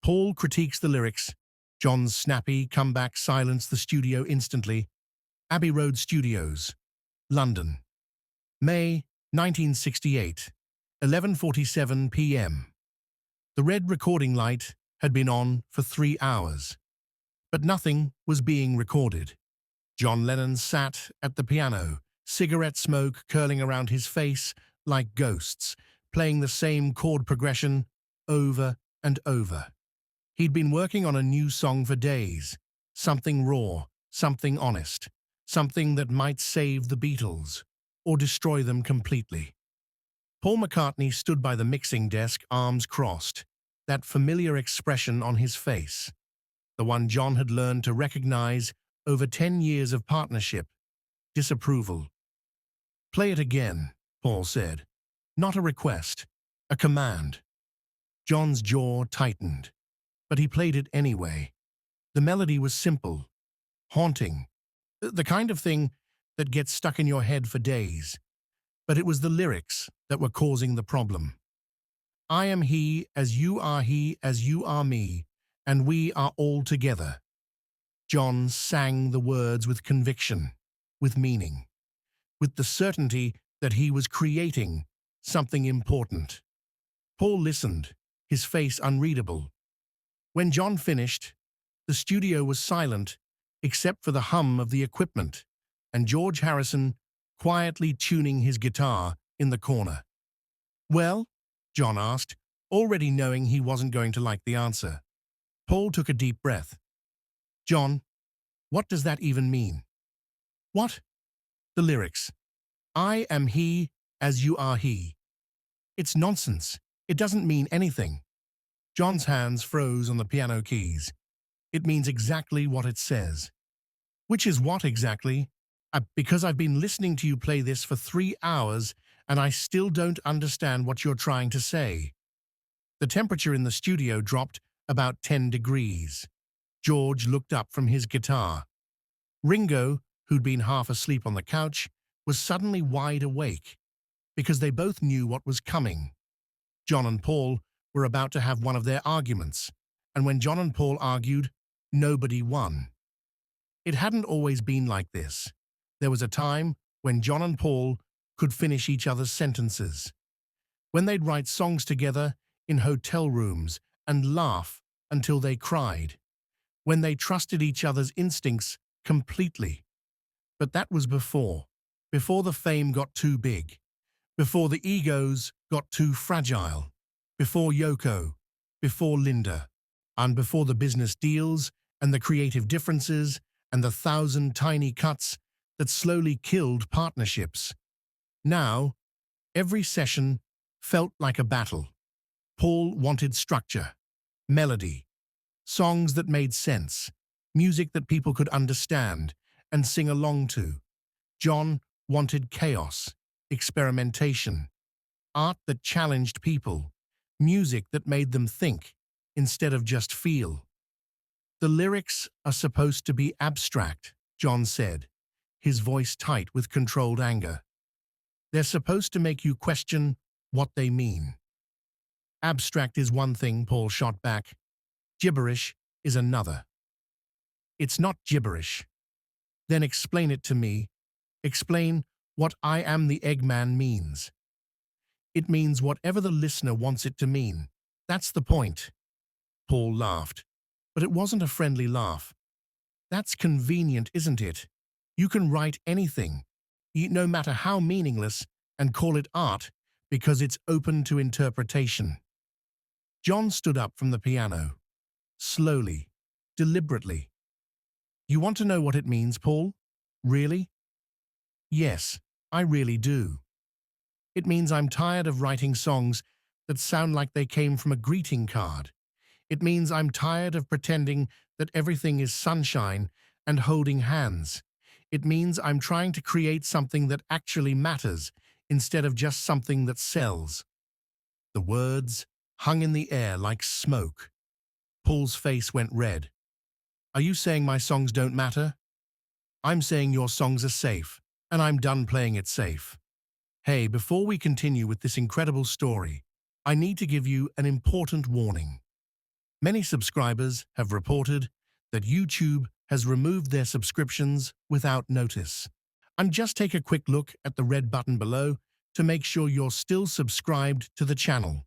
Paul critiques the lyrics. John's snappy comeback silenced the studio instantly. Abbey Road Studios, London. May 1968, 11:47 p.m. The red recording light had been on for 3 hours, but nothing was being recorded. John Lennon sat at the piano, cigarette smoke curling around his face like ghosts, playing the same chord progression over and over. He'd been working on a new song for days, something raw, something honest, something that might save the Beatles or destroy them completely. Paul McCartney stood by the mixing desk, arms crossed, that familiar expression on his face, the one John had learned to recognize over 10 years of partnership, disapproval. "Play it again," Paul said. Not a request, a command. John's jaw tightened, but he played it anyway. The melody was simple, haunting, the kind of thing that gets stuck in your head for days. But it was the lyrics that were causing the problem. "I am he as you are me, and we are all together." John sang the words with conviction, with meaning, with the certainty that he was creating something important. Paul listened, his face unreadable. When John finished, the studio was silent except for the hum of the equipment and George Harrison quietly tuning his guitar in the corner. "Well?" John asked, already knowing he wasn't going to like the answer. Paul took a deep breath. "John, what does that even mean?" "What?" "The lyrics. I am he as you are he. It's nonsense. It doesn't mean anything." John's hands froze on the piano keys. "It means exactly what it says." "Which is what exactly?" Because I've been listening to you play this for 3 hours and I still don't understand what you're trying to say." The temperature in the studio dropped about 10 degrees. George looked up from his guitar. Ringo, who'd been half asleep on the couch, was suddenly wide awake, because they both knew what was coming. John and Paul were about to have one of their arguments, and when John and Paul argued, nobody won. It hadn't always been like this. There was a time when John and Paul could finish each other's sentences, when they'd write songs together in hotel rooms and laugh until they cried, when they trusted each other's instincts completely. But that was before the fame got too big, before the egos got too fragile, before Yoko, before Linda, and before the business deals and the creative differences and the 1,000 tiny cuts that slowly killed partnerships. Now, every session felt like a battle. Paul wanted structure, melody, songs that made sense, music that people could understand and sing along to. John wanted chaos, experimentation, art that challenged people, music that made them think instead of just feel. "The lyrics are supposed to be abstract," John said, his voice tight with controlled anger. "They're supposed to make you question what they mean." "Abstract is one thing," Paul shot back. "Gibberish is another." "It's not gibberish." "Then explain it to me. Explain what I am the Eggman means." "It means whatever the listener wants it to mean. That's the point." Paul laughed, but it wasn't a friendly laugh. "That's convenient, isn't it? You can write anything, no matter how meaningless, and call it art because it's open to interpretation." John stood up from the piano, slowly, deliberately. "You want to know what it means, Paul? Really?" "Yes, I really do. It means I'm tired of writing songs that sound like they came from a greeting card. It means I'm tired of pretending that everything is sunshine and holding hands. It means I'm trying to create something that actually matters instead of just something that sells." The words hung in the air like smoke. Paul's face went red. "Are you saying my songs don't matter?" "I'm saying your songs are safe, and I'm done playing it safe." "Hey, before we continue with this incredible story, I need to give you an important warning. Many subscribers have reported that YouTube has removed their subscriptions without notice. And just take a quick look at the red button below to make sure you're still subscribed to the channel.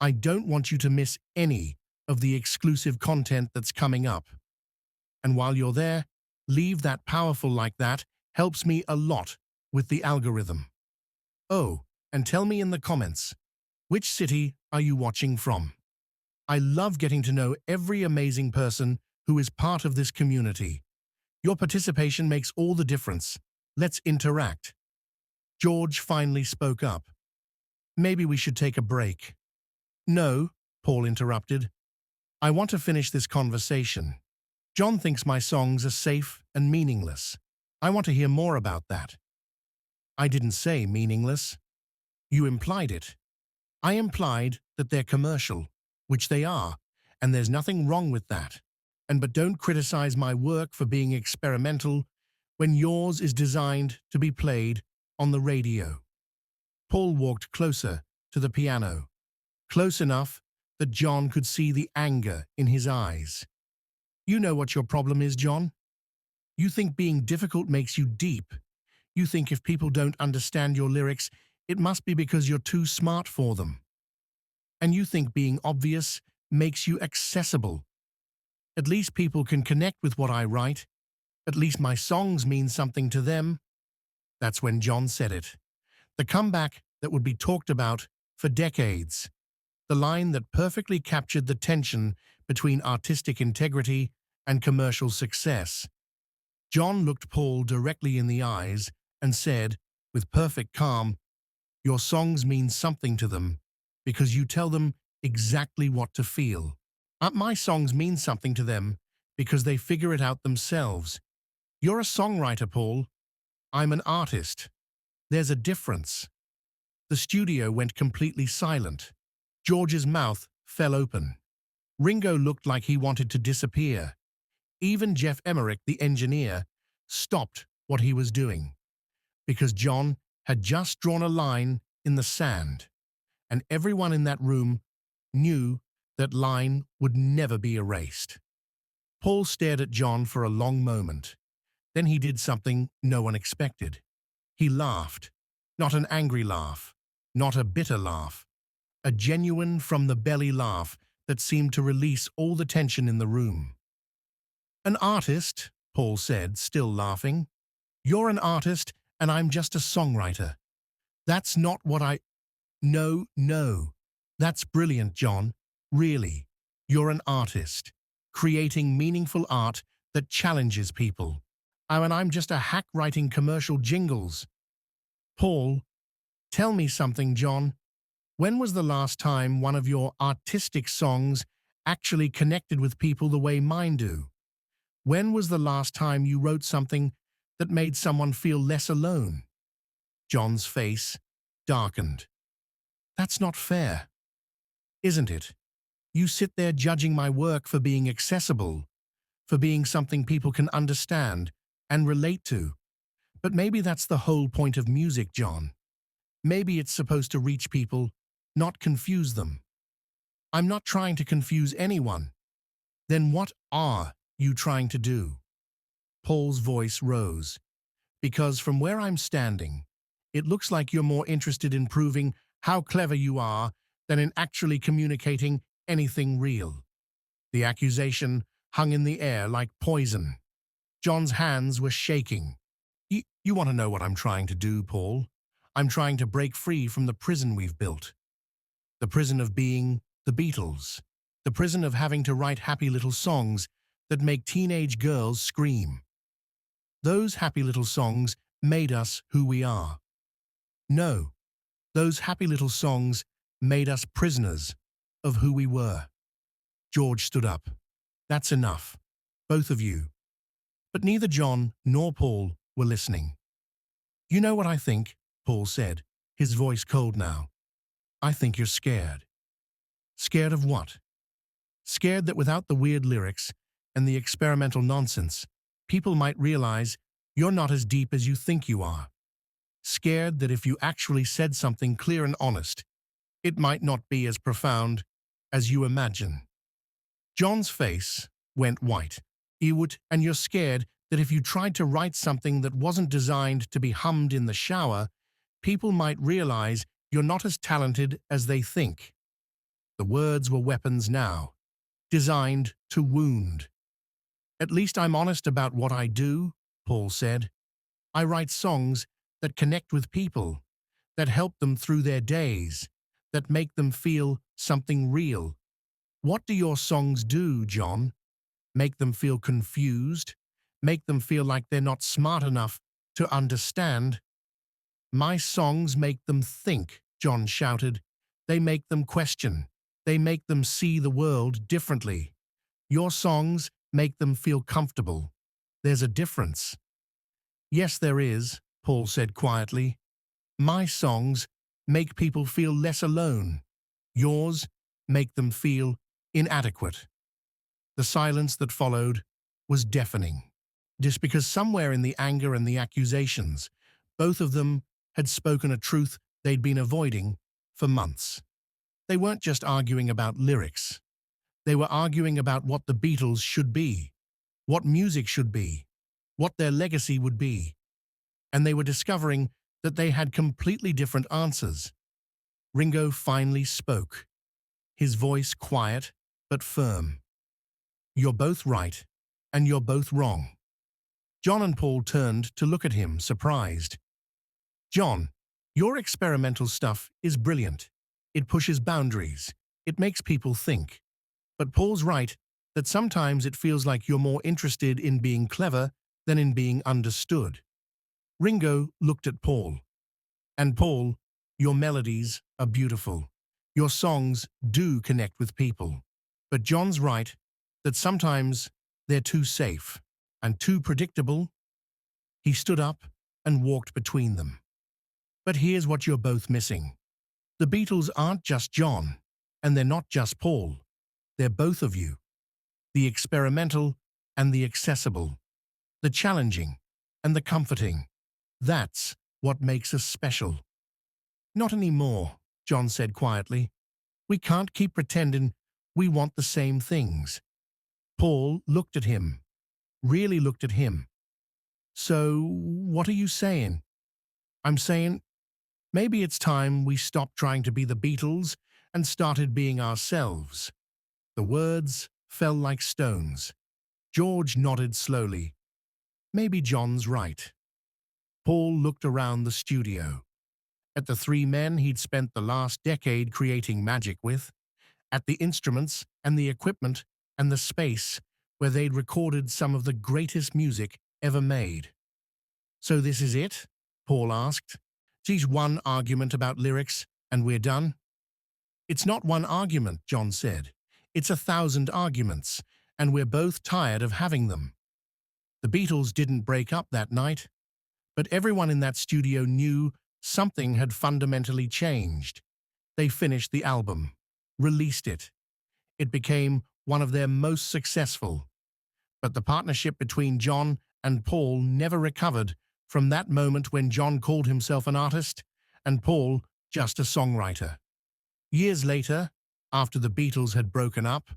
I don't want you to miss any of the exclusive content that's coming up. And while you're there, leave that powerful like that helps me a lot with the algorithm. Oh, and tell me in the comments, which city are you watching from? I love getting to know every amazing person who is part of this community. Your participation makes all the difference. Let's interact. George finally spoke up. Maybe we should take a break. No, Paul interrupted. I want to finish this conversation. John thinks my songs are safe and meaningless. I want to hear more about that. I didn't say meaningless. You implied it. I implied that they're commercial, which they are, and there's nothing wrong with that. But don't criticize my work for being experimental when yours is designed to be played on the radio. Paul walked closer to the piano, close enough that John could see the anger in his eyes. You know what your problem is, John? You think being difficult makes you deep. You think if people don't understand your lyrics, it must be because you're too smart for them. And you think being obvious makes you accessible. At least people can connect with what I write. At least my songs mean something to them. That's when John said it. The comeback that would be talked about for decades. The line that perfectly captured the tension between artistic integrity and commercial success. John looked Paul directly in the eyes and said, with perfect calm, "Your songs mean something to them because you tell them exactly what to feel. My songs mean something to them because they figure it out themselves. You're a songwriter, Paul. I'm an artist. There's a difference." The studio went completely silent. George's mouth fell open. Ringo looked like he wanted to disappear. Even Jeff Emmerich, the engineer, stopped what he was doing, because John had just drawn a line in the sand, and everyone in that room knew that line would never be erased. Paul stared at John for a long moment. Then he did something no one expected. He laughed, not an angry laugh, not a bitter laugh, a genuine from-the-belly laugh that seemed to release all the tension in the room. "An artist," Paul said, still laughing. "You're an artist, and I'm just a songwriter. That's not what I—" No. That's brilliant, John. Really. You're an artist, creating meaningful art that challenges people. And I'm just a hack writing commercial jingles." Paul, tell me something, John. When was the last time one of your artistic songs actually connected with people the way mine do? When was the last time you wrote something that made someone feel less alone? John's face darkened. That's not fair, isn't it? You sit there judging my work for being accessible, for being something people can understand and relate to. But maybe that's the whole point of music, John. Maybe it's supposed to reach people, not confuse them. I'm not trying to confuse anyone. Then what are you trying to do? Paul's voice rose. Because from where I'm standing, it looks like you're more interested in proving how clever you are than in actually communicating anything real. The accusation hung in the air like poison. John's hands were shaking. You want to know what I'm trying to do, Paul? I'm trying to break free from the prison we've built. The prison of being the Beatles. The prison of having to write happy little songs that make teenage girls scream. Those happy little songs made us who we are. No, those happy little songs made us prisoners of who we were. George stood up. That's enough, both of you. But neither John nor Paul were listening. You know what I think, Paul said, his voice cold now. I think you're scared. Scared of what? Scared that without the weird lyrics and the experimental nonsense, people might realize you're not as deep as you think you are. Scared that if you actually said something clear and honest, it might not be as profound as you imagine. John's face went white. And you're scared that if you tried to write something that wasn't designed to be hummed in the shower, people might realize you're not as talented as they think. The words were weapons now, designed to wound. At least I'm honest about what I do, Paul said. I write songs that connect with people, that help them through their days, that make them feel something real. What do your songs do, John? Make them feel confused? Make them feel like they're not smart enough to understand? My songs make them think, John shouted. They make them question. They make them see the world differently. Your songs make them feel comfortable. There's a difference. Yes, there is, Paul said quietly. My songs make people feel less alone. Yours make them feel inadequate. The silence that followed was deafening. Just because somewhere in the anger and the accusations, both of them had spoken a truth they'd been avoiding for months. They weren't just arguing about lyrics. They were arguing about what the Beatles should be, what music should be, what their legacy would be. And they were discovering that they had completely different answers. Ringo finally spoke, his voice quiet but firm. You're both right, and you're both wrong. John and Paul turned to look at him, surprised. John, your experimental stuff is brilliant. It pushes boundaries. It makes people think. But Paul's right that sometimes it feels like you're more interested in being clever than in being understood. Ringo looked at Paul. And Paul, your melodies are beautiful. Your songs do connect with people. But John's right that sometimes they're too safe and too predictable. He stood up and walked between them. But here's what you're both missing. The Beatles aren't just John, and they're not just Paul. They're both of you. The experimental and the accessible. The challenging and the comforting. That's what makes us special. Not anymore, John said quietly. We can't keep pretending we want the same things. Paul looked at him, really looked at him. So, what are you saying? I'm saying, maybe it's time we stopped trying to be the Beatles and started being ourselves. The words fell like stones. George nodded slowly. Maybe John's right. Paul looked around the studio, at the three men he'd spent the last decade creating magic with, at the instruments and the equipment and the space where they'd recorded some of the greatest music ever made. So this is it? Paul asked. Geez, one argument about lyrics and we're done? It's not one argument, John said. It's 1,000 arguments, and we're both tired of having them. The Beatles didn't break up that night, but everyone in that studio knew something had fundamentally changed. They finished the album, released it. It became one of their most successful. But the partnership between John and Paul never recovered from that moment when John called himself an artist and Paul just a songwriter. Years later, after the Beatles had broken up,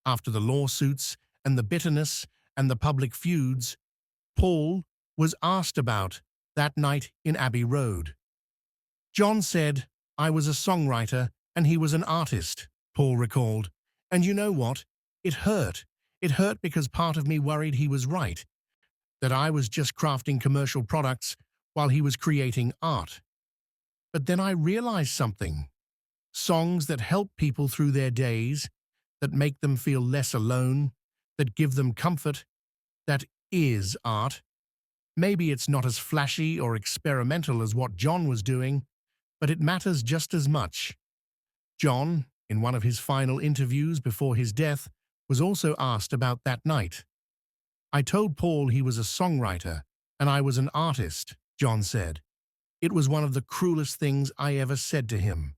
after the lawsuits and the bitterness and the public feuds, Paul was asked about that night in Abbey Road. John said, I was a songwriter and he was an artist, Paul recalled. And you know what? It hurt. It hurt because part of me worried he was right, that I was just crafting commercial products while he was creating art. But then I realized something. Songs that help people through their days, that make them feel less alone, that give them comfort, that is art. Maybe it's not as flashy or experimental as what John was doing, but it matters just as much. John, in one of his final interviews before his death, was also asked about that night. I told Paul he was a songwriter and I was an artist, John said. It was one of the cruelest things I ever said to him.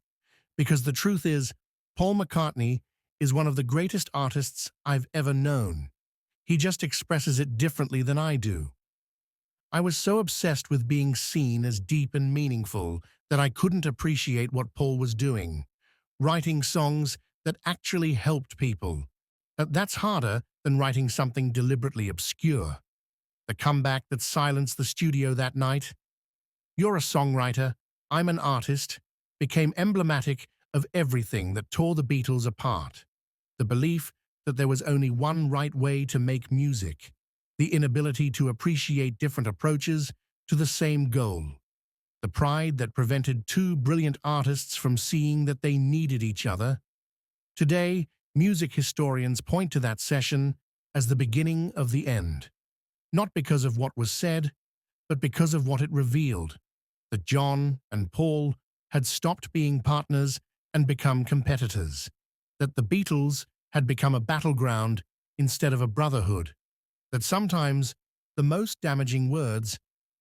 Because the truth is, Paul McCartney is one of the greatest artists I've ever known. He just expresses it differently than I do. I was so obsessed with being seen as deep and meaningful that I couldn't appreciate what Paul was doing, writing songs that actually helped people, That's harder than writing something deliberately obscure. The comeback that silenced the studio that night, "You're a songwriter, I'm an artist," became emblematic of everything that tore the Beatles apart. The belief that there was only one right way to make music, the inability to appreciate different approaches to the same goal, the pride that prevented two brilliant artists from seeing that they needed each other. Today, music historians point to that session as the beginning of the end, not because of what was said, but because of what it revealed, that John and Paul had stopped being partners and become competitors, that the Beatles had become a battleground instead of a brotherhood, that sometimes the most damaging words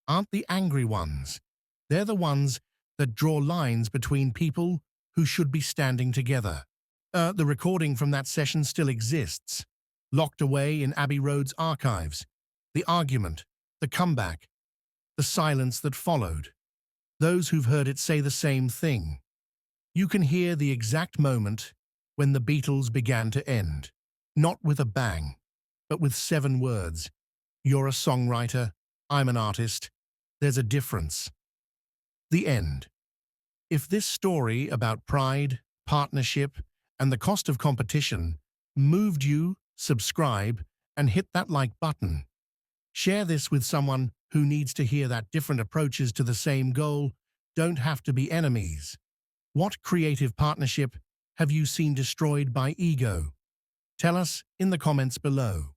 aren't the angry ones. They're the ones that draw lines between people who should be standing together. The recording from that session still exists, locked away in Abbey Road's archives. The argument, the comeback, the silence that followed. Those who've heard it say the same thing. You can hear the exact moment when the Beatles began to end, not with a bang, but with 7 words. "You're a songwriter, I'm an artist. There's a difference." The end. If this story about pride, partnership, and the cost of competition moved you, subscribe and hit that like button. Share this with someone who needs to hear that different approaches to the same goal don't have to be enemies. What creative partnership have you seen destroyed by ego? Tell us in the comments below.